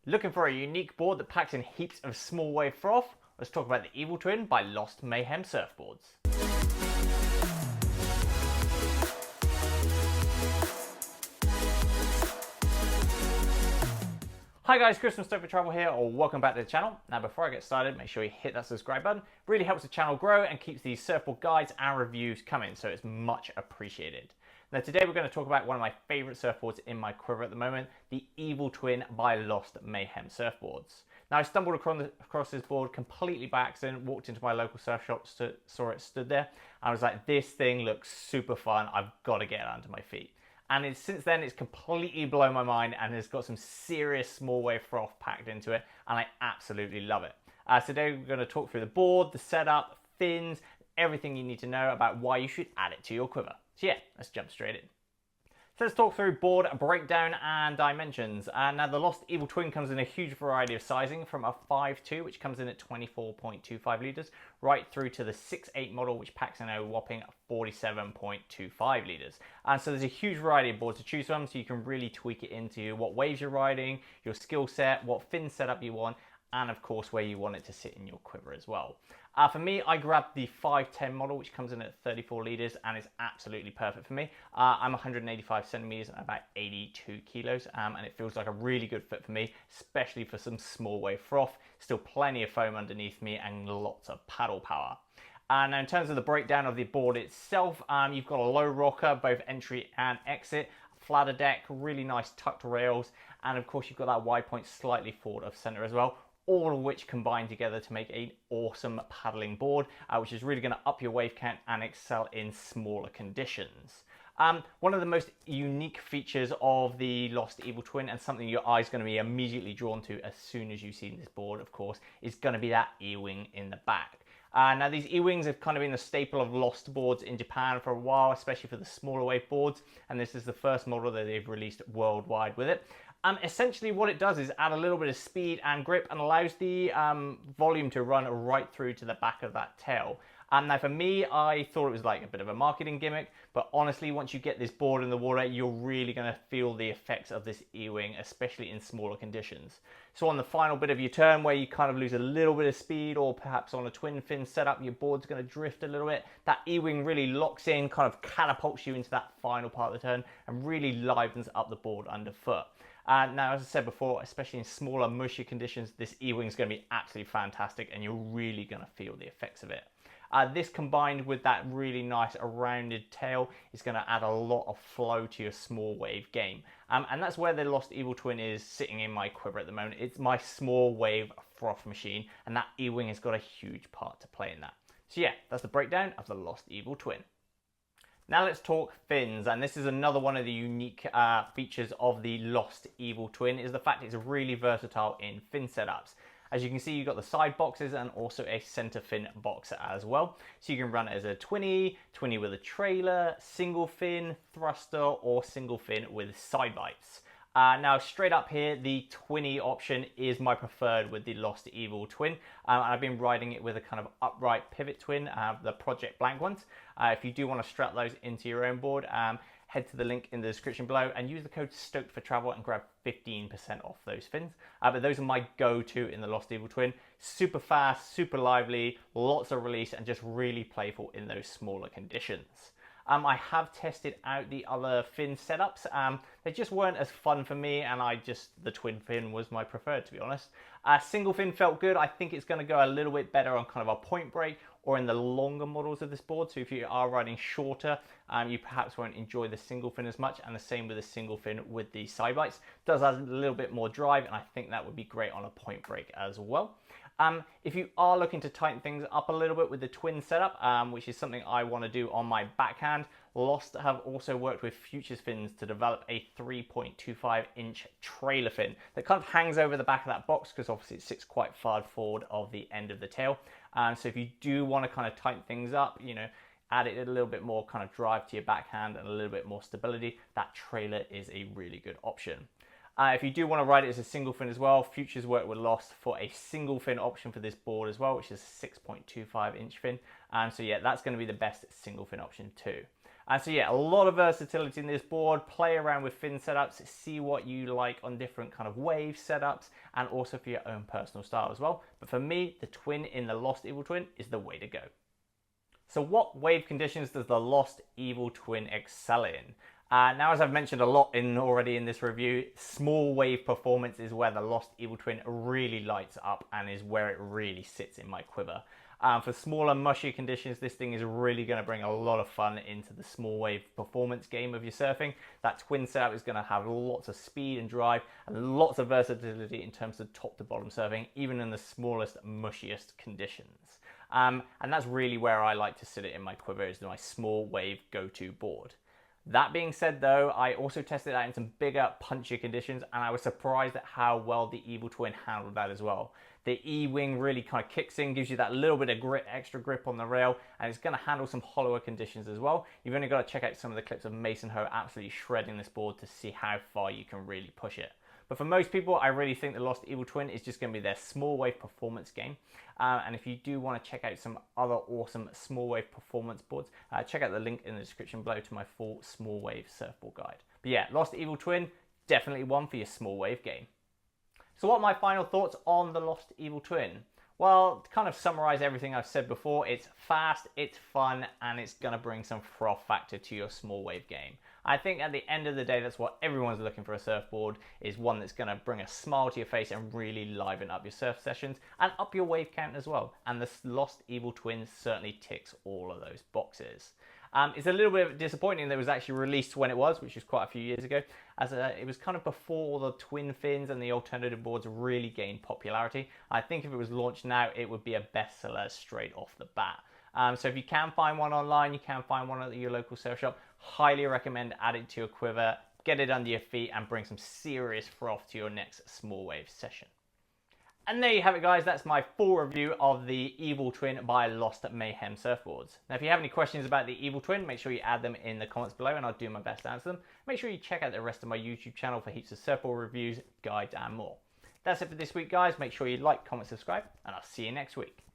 Looking for a unique board that packs in heaps of small wave froth? Let's talk about the Evil Twin by Lost Mayhem Surfboards. Hi guys, Chris from Stoked for Travel here, or welcome back to the channel. Now before I get started, make sure you hit that subscribe button. It really helps the channel grow and keeps these surfboard guides and reviews coming, so it's much appreciated. Now today we're going to talk about one of my favourite surfboards in my quiver at the moment, the Evil Twin by Lost Mayhem Surfboards. Now I stumbled across this board completely by accident, walked into my local surf shop, saw it stood there, and I was like, this thing looks super fun, I've got to get it under my feet. And since then it's completely blown my mind and has got some serious small wave froth packed into it, and I absolutely love it. Today we're going to talk through the board, the setup, fins, everything you need to know about why you should add it to your quiver. So yeah, let's jump straight in. So let's talk through board breakdown and dimensions. Now the Lost Evil Twin comes in a huge variety of sizing, from a 5.2 which comes in at 24.25 litres right through to the 6.8 model which packs in a whopping 47.25 litres. And so there's a huge variety of boards to choose from, so you can really tweak it into what waves you're riding, your skill set, what fin setup you want, and of course where you want it to sit in your quiver as well. For me, I grabbed the 510 model which comes in at 34 litres and is absolutely perfect for me. I'm 185 centimetres and about 82 kilos, and it feels like a really good fit for me, especially for some small wave froth. Still plenty of foam underneath me and lots of paddle power. Now in terms of the breakdown of the board itself, you've got a low rocker, both entry and exit, flatter deck, really nice tucked rails, and of course you've got that wide point slightly forward of centre as well, all of which combine together to make an awesome paddling board, which is really going to up your wave count and excel in smaller conditions. One of the most unique features of the Lost Evil Twin, and something your eye's going to be immediately drawn to as soon as you see this board, of course, is going to be that E-wing in the back. Now these E-wings have kind of been a staple of Lost boards in Japan for a while, especially for the smaller wave boards, and this is the first model that they've released worldwide with it. Essentially what it does is add a little bit of speed and grip and allows the volume to run right through to the back of that tail. Now for me, I thought it was like a bit of a marketing gimmick, but honestly once you get this board in the water, you're really going to feel the effects of this E-wing, especially in smaller conditions. So on the final bit of your turn where you kind of lose a little bit of speed, or perhaps on a twin fin setup your board's going to drift a little bit, that E-wing really locks in, kind of catapults you into that final part of the turn and really livens up the board underfoot. Now, as I said before, especially in smaller, mushy conditions, this E-wing is going to be absolutely fantastic and you're really going to feel the effects of it. This combined with that really nice rounded tail is going to add a lot of flow to your small wave game. And that's where the Lost Evil Twin is sitting in my quiver at the moment. It's my small wave froth machine, and that E-wing has got a huge part to play in that. So yeah, that's the breakdown of the Lost Evil Twin. Now let's talk fins, and this is another one of the unique features of the Lost Evil Twin, is the fact it's really versatile in fin setups. As you can see, you've got the side boxes and also a center fin box as well. So you can run it as a twinny with a trailer, single fin, thruster, or single fin with side bites. Now straight up here, the twinny option is my preferred with the Lost Evil Twin. I've been riding it with a kind of upright pivot twin, the Project Blank ones. If you do want to strap those into your own board, head to the link in the description below and use the code Stoked for Travel and grab 15% off those fins. But those are my go-to in the Lost Evil Twin. Super fast, super lively, lots of release, and just really playful in those smaller conditions. I have tested out the other fin setups. They just weren't as fun for me, and the twin fin was my preferred, to be honest. Single fin felt good. I think it's going to go a little bit better on kind of a point break or in the longer models of this board. So if you are riding shorter, you perhaps won't enjoy the single fin as much, and the same with the single fin with the side bites. It does add a little bit more drive, and I think that would be great on a point break as well. If you are looking to tighten things up a little bit with the twin setup, which is something I want to do on my backhand, Lost have also worked with Futures fins to develop a 3.25 inch trailer fin that kind of hangs over the back of that box, because obviously it sits quite far forward of the end of the tail. So if you do want to kind of tighten things up, you know, add it a little bit more kind of drive to your backhand and a little bit more stability, that trailer is a really good option. If you do want to ride it as a single fin as well, Futures work with Lost for a single fin option for this board as well, which is a 6.25 inch fin. So yeah, that's going to be the best single fin option too. And so yeah, a lot of versatility in this board. Play around with fin setups, see what you like on different kind of wave setups, and also for your own personal style as well. But for me, the twin in the Lost Evil Twin is the way to go. So what wave conditions does the Lost Evil Twin excel in? Now, as I've mentioned a lot already in this review, small wave performance is where the Lost Evil Twin really lights up and is where it really sits in my quiver. For smaller, mushy conditions, this thing is really going to bring a lot of fun into the small wave performance game of your surfing. That twin setup is going to have lots of speed and drive and lots of versatility in terms of top to bottom surfing, even in the smallest, mushiest conditions. And that's really where I like to sit it in my quiver, is my small wave go-to board. That being said though, I also tested it out in some bigger, punchier conditions, and I was surprised at how well the Evil Twin handled that as well. The E-wing really kind of kicks in, gives you that little bit of extra grip on the rail, and it's going to handle some hollower conditions as well. You've only got to check out some of the clips of Mason Ho absolutely shredding this board to see how far you can really push it. But for most people, I really think the Lost Evil Twin is just going to be their small wave performance game. And if you do want to check out some other awesome small wave performance boards, check out the link in the description below to my full small wave surfboard guide. But yeah, Lost Evil Twin, definitely one for your small wave game. So what are my final thoughts on the Lost Evil Twin? Well, to kind of summarize everything I've said before, it's fast, it's fun, and it's going to bring some froth factor to your small wave game. I think at the end of the day, that's what everyone's looking for a surfboard, is one that's going to bring a smile to your face and really liven up your surf sessions and up your wave count as well. And the Lost Evil Twin certainly ticks all of those boxes. It's a little bit disappointing that it was actually released when it was, which was quite a few years ago, as it was kind of before the twin fins and the alternative boards really gained popularity. I think if it was launched now, it would be a bestseller straight off the bat. So if you can find one online, you can find one at your local surf shop, highly recommend add it to your quiver, get it under your feet, and bring some serious froth to your next small wave session. And there you have it, guys. That's my full review of the Evil Twin by Lost Mayhem Surfboards. Now, if you have any questions about the Evil Twin, make sure you add them in the comments below and I'll do my best to answer them. Make sure you check out the rest of my YouTube channel for heaps of surfboard reviews, guides, and more. That's it for this week, guys. Make sure you like, comment, subscribe, and I'll see you next week.